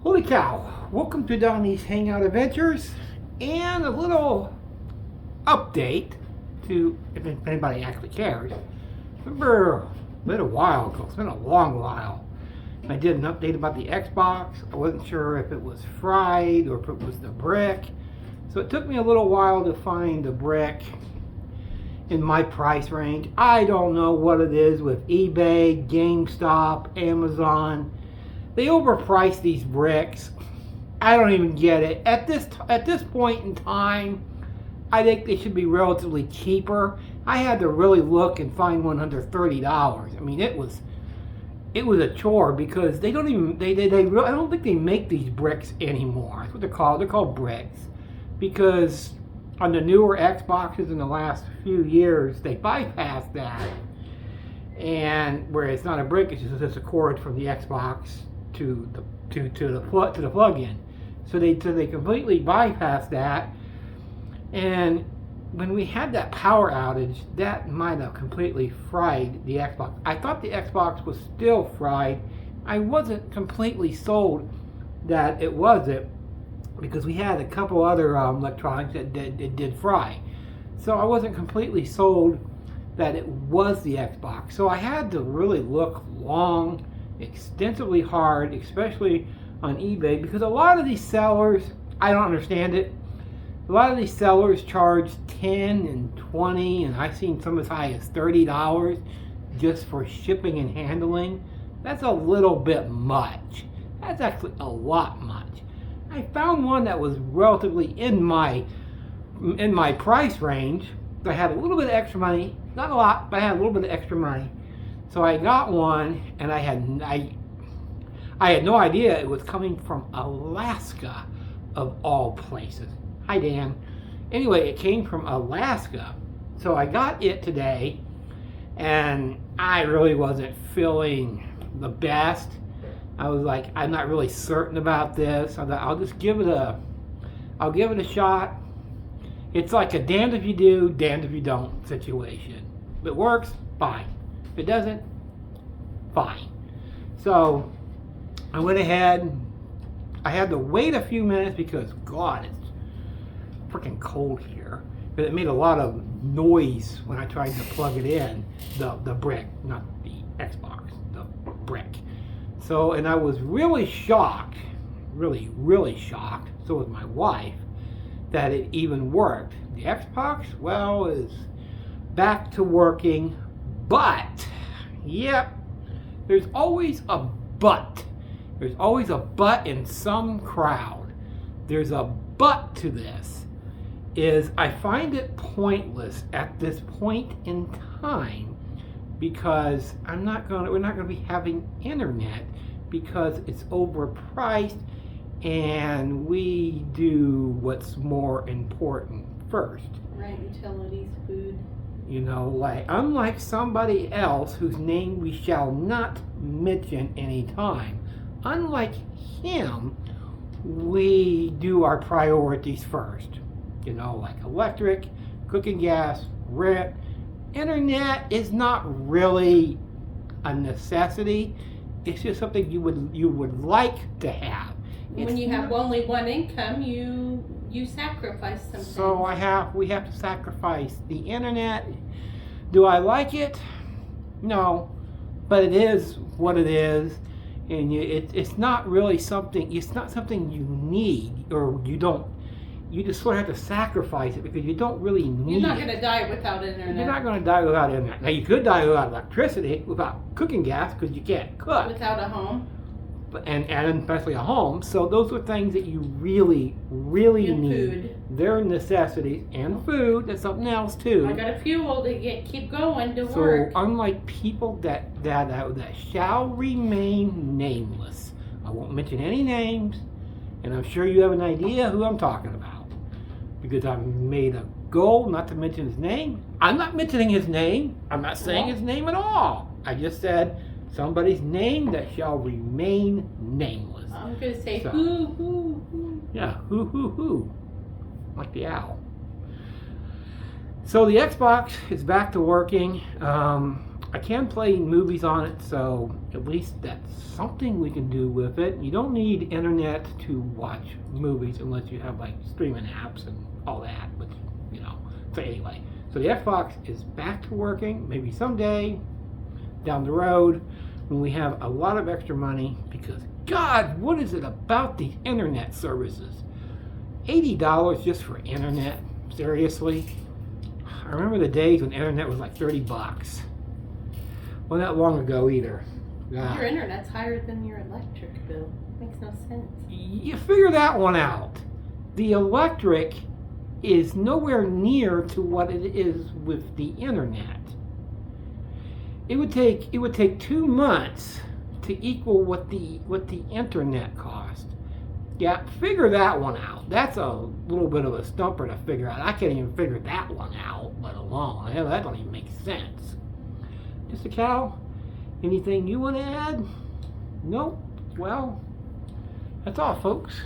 Holy cow! Welcome to Donnie's Hangout Adventures and a little update to, if anybody actually cares. Remember, it's been a while ago, it's been a long while. I did an update about the Xbox. I wasn't sure if it was fried or if it was the brick. So it took me a little while to find the brick in my price range. I don't know what it is with eBay, GameStop, Amazon. They overprice these bricks. I don't even get it. At this point in time, I think they should be relatively cheaper. I had to really look and find one under $30. I mean, it was a chore because they don't even I don't think they make these bricks anymore. That's what they're called. They're called bricks because on the newer Xboxes in the last few years, they bypassed that, and where it's not a brick, it's just a cord from the Xbox to the plug-in. So they completely bypassed that, and when we had that power outage, that might have completely fried the Xbox. I thought the Xbox was still fried. I wasn't completely sold that it wasn't because we had a couple other electronics that did fry. So I wasn't completely sold that it was the Xbox. So I had to really look long, extensively hard, especially on eBay, because a lot of these sellers, I don't understand it. A lot of these sellers charge $10 and $20, and I've seen some as high as $30 just for shipping and handling. That's a little bit much. That's actually a lot much. I found one that was relatively in my price range. I had a little bit of extra money, not a lot, but I had a little bit of extra money. So I got one, and I had no idea it was coming from Alaska, of all places. Hi, Dan. Anyway, it came from Alaska. So I got it today, and I really wasn't feeling the best. I was like, I'm not really certain about this. I thought, I'll give it a shot. It's like a damned if you do, damned if you don't situation. If it works, fine. If it doesn't, fine. So I went ahead. I had to wait a few minutes because, God, it's freaking cold here. But it made a lot of noise when I tried to plug it in, the brick, not the Xbox, the brick. So, and I was really shocked, really shocked, so was my wife, that it even worked. The Xbox, well, is back to working, but, yep, there's always a but. There's always a but in some crowd. There's a but to this, is I find it pointless at this point in time because we're not going to be having internet because it's overpriced, and we do what's more important first. Right, utilities, food. You know, like unlike somebody else whose name we shall not mention any time, unlike him, we do our priorities first. You know, like electric, cooking gas, rent. Internet is not really a necessity. It's just something you would like to have. When you have only one income, you sacrifice something. So we have to sacrifice the internet. Do I like it? No, but it is what it is, and it's not really something. It's not something you need or you don't. You just sort of have to sacrifice it because you don't really need it. You're not going to die without internet. You're not going to die without internet. Now, you could die without electricity, without cooking gas, because you can't cook. Without a home. And especially a home. So those are things that you really and need. Food. They're necessities. And food, that's something else too. I got a fuel to keep going to so work. Unlike people that shall remain nameless, I won't mention any names, and I'm sure you have an idea who I'm talking about. Because I made a goal not to mention his name. I'm not mentioning his name. I'm not saying his name at all. I just said somebody's name that shall remain nameless. I'm going to say who. Yeah, who. Like the owl. So the Xbox is back to working. I can play movies on it, so at least that's something we can do with it. You don't need internet to watch movies unless you have like streaming apps and all that, which, you know. So anyway, so the Xbox is back to working. Maybe someday down the road when we have a lot of extra money, because God, what is it about these internet services? $80 just for internet? Seriously? I remember the days when internet was like 30 bucks. Well, not long ago either. God. Your internet's higher than your electric bill. Makes no sense. You figure that one out. The electric is nowhere near to what it is with the internet. It would take 2 months to equal what the internet cost. Yeah, figure that one out. That's a little bit of a stumper to figure out. I can't even figure that one out, let alone. Hell, that don't even make sense. Mr. Cal, anything you want to add? Nope. Well, that's all, folks.